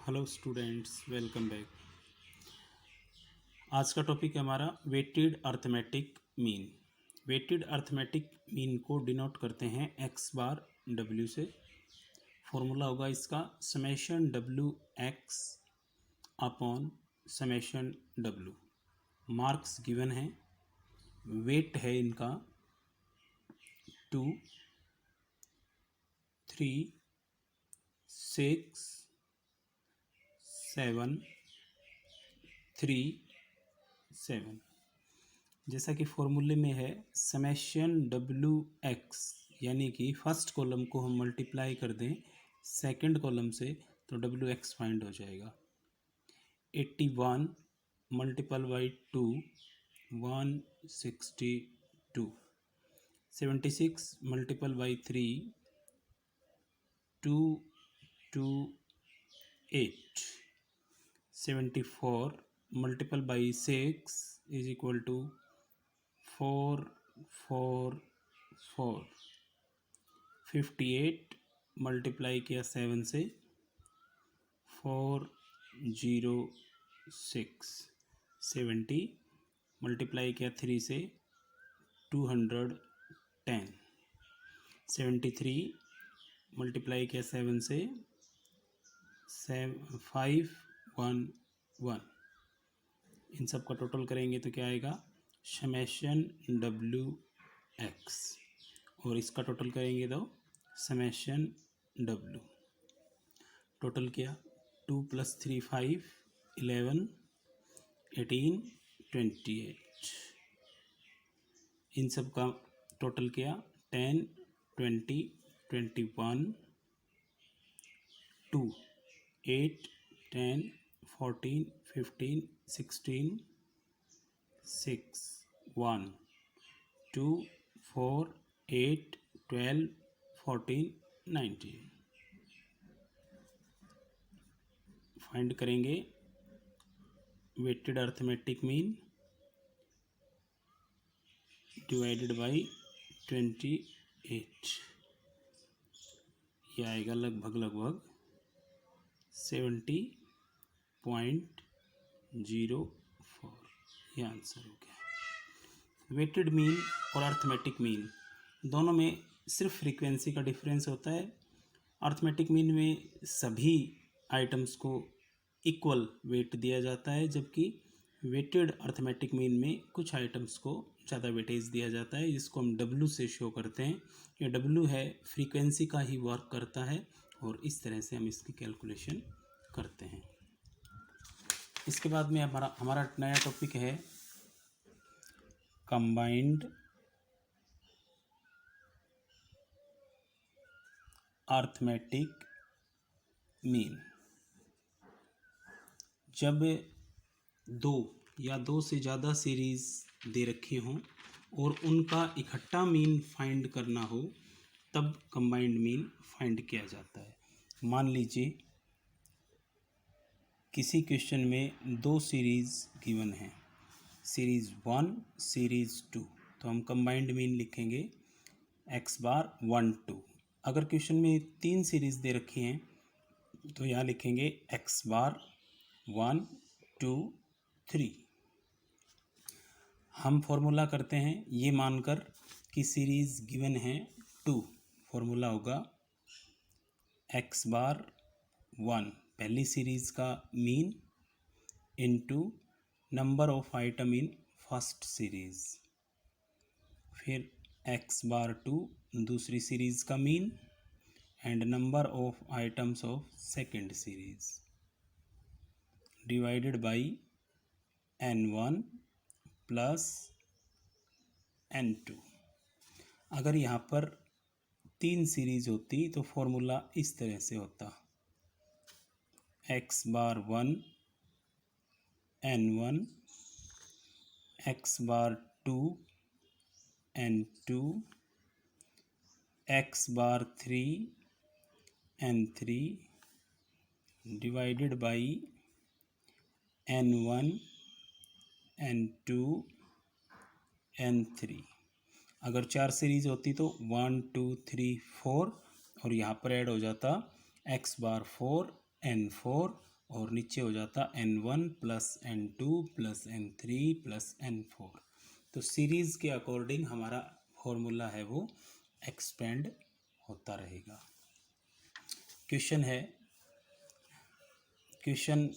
Hello students, welcome back. आज का topic है हमारा weighted arithmetic mean. Weighted arithmetic mean को डिनोट करते हैं एक्स बार डब्ल्यू से। फॉर्मूला होगा इसका summation W X upon summation W. Marks given है, वेट है इनका 2, 3, 6, 7, 3, 7। जैसा कि फॉर्मूले में है समेशन डब्ल्यू एक्स, यानी कि फर्स्ट कॉलम को हम मल्टीप्लाई कर दें सेकंड कॉलम से तो डब्ल्यू एक्स फाइंड हो जाएगा। 81 multiple by 2 162, 76 multiple by 3 228, 74 multiple by 6 is equal to 444, 58 multiply किया 7 से 406, 70 मल्टीप्लाई किया 3 से 210, 73 मल्टीप्लाई किया 7 से 511। इन सब का टोटल करेंगे तो क्या आएगा समेशन डब्ल्यू एक्स, और इसका टोटल करेंगे तो समेशन डब्ल्यू। टोटल किया 2 + 3 5, 11, 18, 28। इन सब का टोटल किया 10, 20, 21, 2, 8, 10, 14, 15, 16, 6, 1, 2, 4, 8, 12, 14, 19। फाइंड करेंगे weighted arithmetic mean divided by 28। यह आएगा लगभग 70.04। यह आंसर हो गया। वेटेड मीन और अर्थमेटिक मीन दोनों में सिर्फ फ्रीक्वेंसी का डिफरेंस होता है। अर्थमेटिक मीन में सभी आइटम्स को इक्वल वेट दिया जाता है, जबकि वेटेड अर्थमेटिक मीन में कुछ आइटम्स को ज़्यादा वेटेज दिया जाता है, जिसको हम डब्ल्यू से शो करते हैं। ये डब्ल्यू है फ्रीक्वेंसी का ही वर्क करता है, और इस तरह से हम इसकी कैलकुलेशन करते हैं। इसके बाद में हमारा नया टॉपिक है कंबाइंड अर्थमेटिक मीन। जब दो से ज़्यादा सीरीज़ दे रखी हों और उनका इकट्ठा मीन फाइंड करना हो, तब कंबाइंड मीन फाइंड किया जाता है। मान लीजिए किसी क्वेश्चन में 2 सीरीज़ गिवन है, सीरीज़ 1, सीरीज़ 2, तो हम कंबाइंड मीन लिखेंगे x बार 1 2। अगर क्वेश्चन में 3 सीरीज़ दे रखी हैं तो यहाँ लिखेंगे x बार 1 2 3। हम फॉर्मूला करते हैं ये मानकर कि सीरीज़ गिवन है 2। फॉर्मूला होगा x बार 1 पहली सीरीज़ का mean into number of item in first series, फिर x बार 2 दूसरी सीरीज़ का mean and number of items of second series, divided by n1 plus n2। अगर यहाँ पर 3 सीरीज़ होती तो फॉर्मूला इस तरह से होता x bar 1 n1, x bar 2 n2, x bar 3 n3, divided by n1 n2 n3। अगर 4 सीरीज़ होती तो 1 2 3 4, और यहाँ पर ऐड हो जाता x बार 4 n4 और नीचे हो जाता n1 plus n2 plus n3 plus n4। तो सीरीज़ के अकॉर्डिंग हमारा फॉर्मूला है वो एक्सपेंड होता रहेगा। क्वेश्चन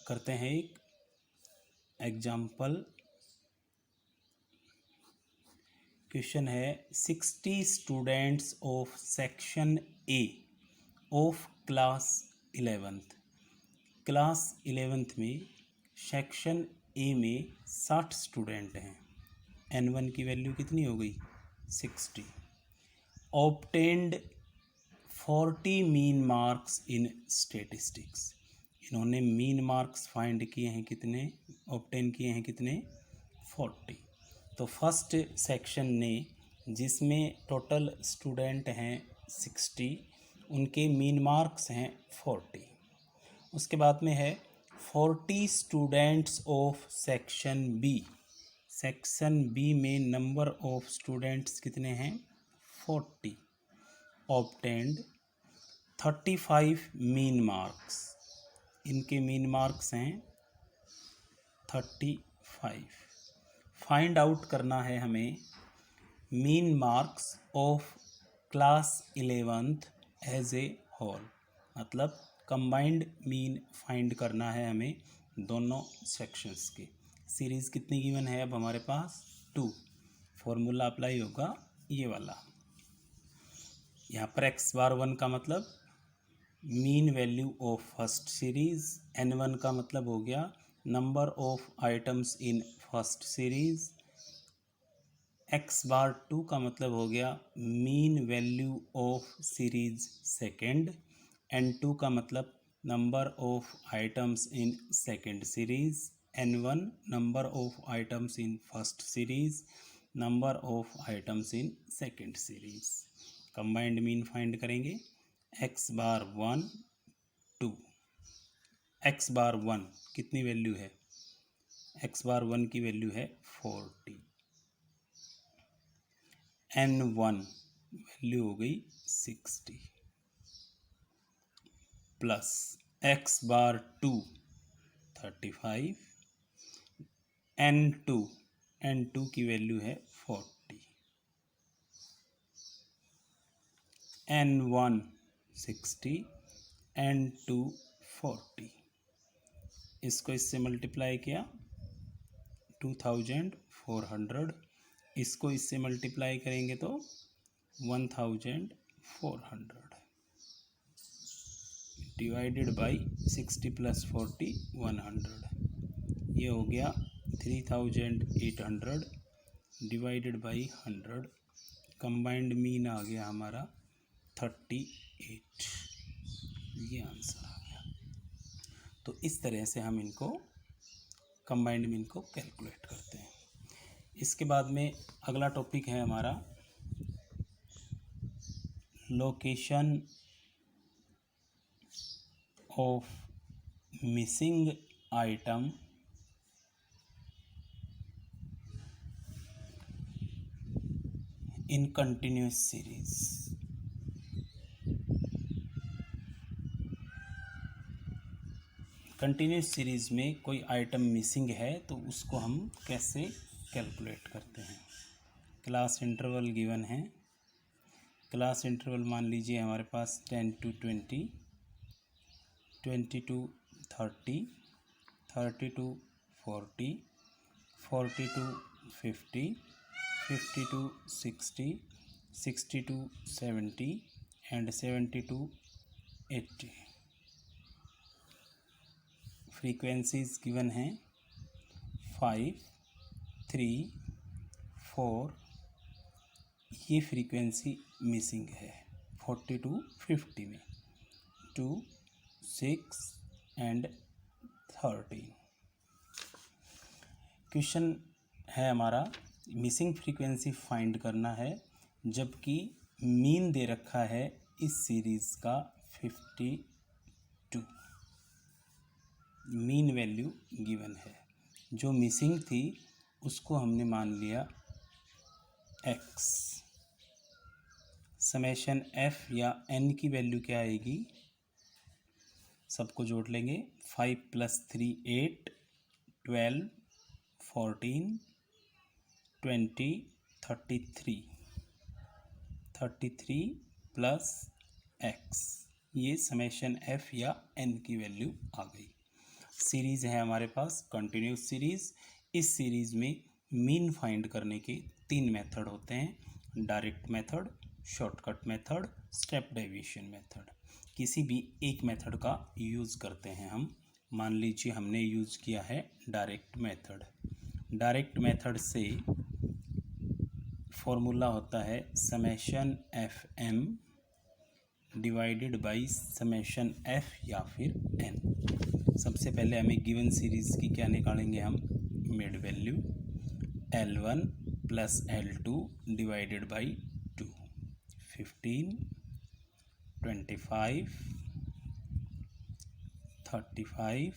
करते हैं एक एग्जाम्पल। क्वेश्चन है 60 students of section A of class 11th। Class 11th में सेक्शन ए में 60 स्टूडेंट हैं। n1 की वैल्यू कितनी हो गई 60। Obtained 40 mean marks in statistics. इन्होंने मीन मार्क्स फाइंड किए हैं कितने, ऑब्टेन किए हैं कितने 40। तो फर्स्ट सेक्शन ने जिसमें टोटल स्टूडेंट हैं 60, उनके मीन मार्क्स हैं 40। उसके बाद में है 40 students of section B. Section B में नंबर ऑफ स्टूडेंट्स कितने हैं 40। Obtained 35 mean marks. इनके मीन मार्क्स हैं 35। फाइंड आउट करना है हमें mean marks of class 11th as a whole, मतलब कंबाइंड मीन फाइंड करना है हमें दोनों सेक्शंस के। सीरीज़ कितनी गिवन है अब हमारे पास 2। फॉर्मूला अप्लाई होगा ये वाला। यहाँ पर x⁴ का मतलब mean value of first series, n1 का मतलब हो गया number of items in first series, x⁴ का मतलब हो गया mean value of series second, n2 का मतलब number of items in second series, n1 number of items in first series, number of items in second series. Combined mean find करेंगे x⁴1 2। x⁴1 कितनी value है, x⁴1 की value है 40। n1 value हो गई 60 plus x⁴2 35, n2 की value है 40, n1 60, n2 40। इसको इससे मल्टीप्लाई किया 2400, इसको इससे मल्टीप्लाई करेंगे तो 1400 डिवाइडेड बाई 60 प्लस 40 100। ये हो गया 3800 डिवाइडेड बाई 100। कंबाइंड मीन आ गया हमारा 38। ये आंसर आ गया। तो इस तरह से हम इनको कंबाइंड मीन को कैलकुलेट करते हैं। इसके बाद में अगला टॉपिक है हमारा location of missing item in continuous series. Continuous series में कोई आइटम मिसिंग है तो उसको हम कैसे कैलकुलेट करते हैं। क्लास इंटरवल गिवन है। क्लास इंटरवल मान लीजिए हमारे पास 10 to 20, 20 to 30, 30 to 40, 40 to 50, 50 to 60, 60 to 70 and 70 to 80। Frequencies given हैं 5, 3, 4। ये फ्रीक्वेंसी मिसिंग है 40 to 50 में, 2, 6 एंड 13। क्वेश्चन है हमारा मिसिंग फ्रीक्वेंसी फाइंड करना है, जबकि मीन दे रखा है इस सीरीज़ का 52। मीन वैल्यू गिवन है, जो मिसिंग थी उसको हमने मान लिया x। समेशन f या n की वैल्यू क्या आएगी, सबको जोड़ लेंगे। 5 + 3 8, 12 14 20 33 प्लस x, ये समेशन f या n की वैल्यू आ गई। सीरीज़ है हमारे पास कंटिन्यूस सीरीज़। इस सीरीज़ में मीन फाइंड करने के 3 मेथड होते हैं, direct method, shortcut method, step deviation method. किसी भी एक मेथड का यूज़ करते हैं हम। मान लीजिए हमने यूज़ किया है डायरेक्ट मेथड। डायरेक्ट मेथड से फॉर्मूला होता है summation F M divided by summation F या फिर एन। सबसे पहले हमें गिवन सीरीज़ की क्या निकालेंगे हम, mid value L1 + L2 divided by 2, 15 25 35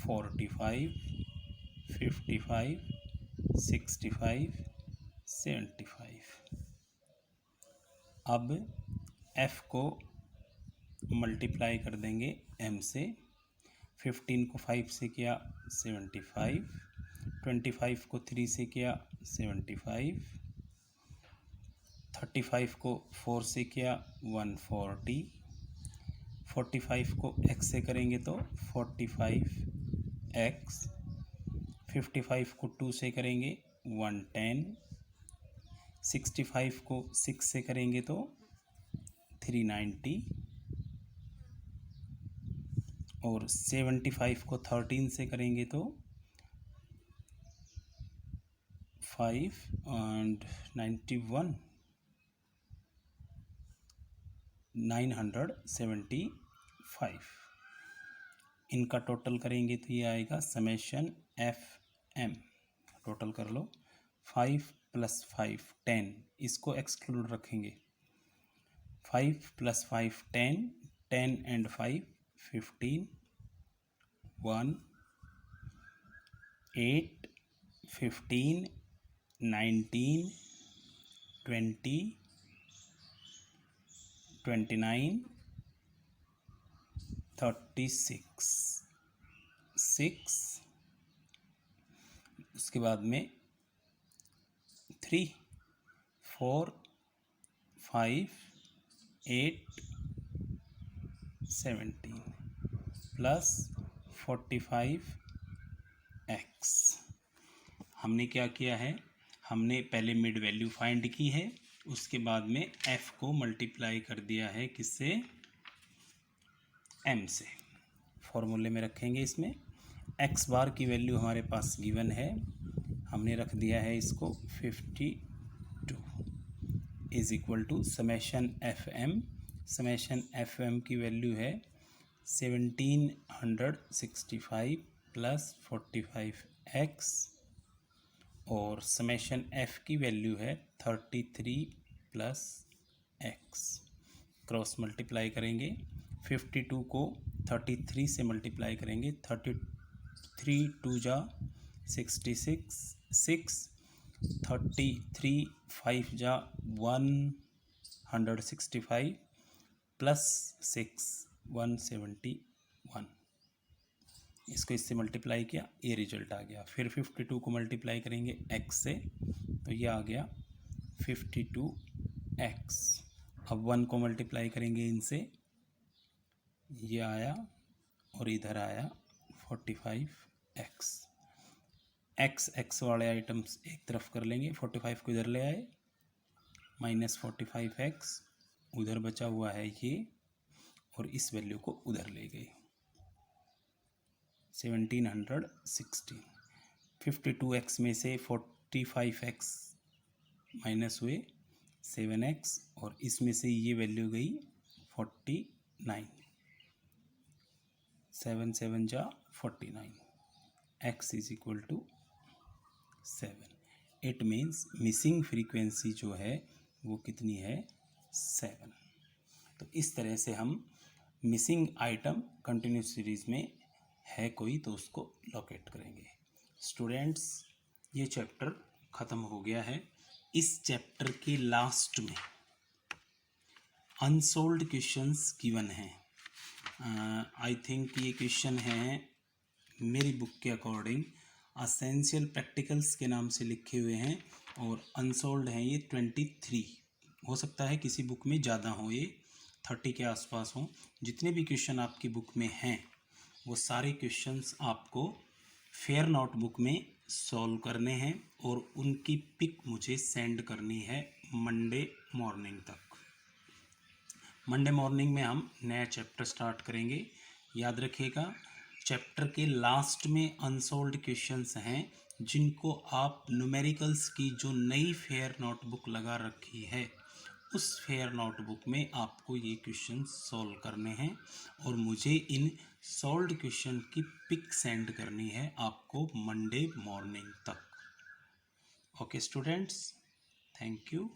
45 55 65 75। अब f को मल्टीप्लाई कर देंगे m से। 15 को 5 से किया 75, 25 को 3 से किया 75, 35 को 4 से किया 140, 45 को x से करेंगे तो 45x, 55 को 2 से करेंगे 110, 65 को 6 से करेंगे तो 390, और 75 को 13 से करेंगे तो 591 975। इनका टोटल करेंगे तो ये आएगा समेशन एफ एम। टोटल कर लो, 5 + 5 10, इसको एक्सक्लूड रखेंगे। 5 + 5 10, 10 and 5 15, 1 8 15 19 20 29 36 6, उसके बाद में 3 4 5 8 17 प्लस 45x। हमने क्या किया है, हमने पहले मिड वैल्यू फाइंड की है, उसके बाद में f को मल्टीप्लाई कर दिया है किससे, m से। फॉर्मूले में रखेंगे इसमें। x बार की वैल्यू हमारे पास गिवन है, हमने रख दिया है इसको 52 is equal to summation F M. Summation F M की वैल्यू है 1765 प्लस 45x, और समेशन f की वैल्यू है 33 प्लस x। क्रॉस मल्टीप्लाई करेंगे, 52 को 33 से मल्टीप्लाई करेंगे, 33 2 जा 66, 6 33 5 जा 165 प्लस 6 171। इसको इससे मल्टीप्लाई किया, ये रिजल्ट आ गया। फिर 52 को मल्टीप्लाई करेंगे x से, तो ये आ गया 52x। अब 1 को मल्टीप्लाई करेंगे इनसे, ये आया, और इधर आया 45x। x वाले आइटम्स एक तरफ कर लेंगे, 45 को इधर ले आए, माइनस 45x, उधर बचा हुआ है ये, और इस वैल्यू को उधर ले गए 1716। 52x में से 45x माइनस हुए 7x, और इसमें से ये वैल्यू गई 49, 7 7 जा 49, x is equal to 7। It means missing frequency जो है वो कितनी है, 7। तो इस तरह से हम मिसिंग आइटम कंटिन्यूस सीरीज में है कोई तो उसको लोकेट करेंगे। स्टूडेंट्स, ये चैप्टर ख़त्म हो गया है। इस चैप्टर के लास्ट में अनसोल्व्ड क्वेश्चंस गिवन हैं। आई थिंक ये क्वेश्चन है मेरी बुक के अकॉर्डिंग असेंशियल प्रैक्टिकल्स के नाम से लिखे हुए हैं और अनसोल्ड हैं ये 23। हो सकता है किसी बुक में ज़्यादा हो, ये 30 के आसपास हों। जितने भी क्वेश्चन आपकी बुक में हैं वो सारे क्वेश्चंस आपको फेयर नोटबुक में सॉल्व करने हैं और उनकी पिक मुझे सेंड करनी है मंडे मॉर्निंग तक। मंडे मॉर्निंग में हम नया चैप्टर स्टार्ट करेंगे। याद रखिएगा, चैप्टर के लास्ट में अनसॉल्व्ड क्वेश्चंस हैं जिनको आप न्यूमेरिकल्स की जो नई फेयर नोटबुक लगा रखी है उस फेयर नोटबुक में आपको ये क्वेश्चन सॉल्व करने हैं और मुझे इन सॉल्व्ड क्वेश्चन की पिक सेंड करनी है आपको मंडे मॉर्निंग तक। Okay students, thank you.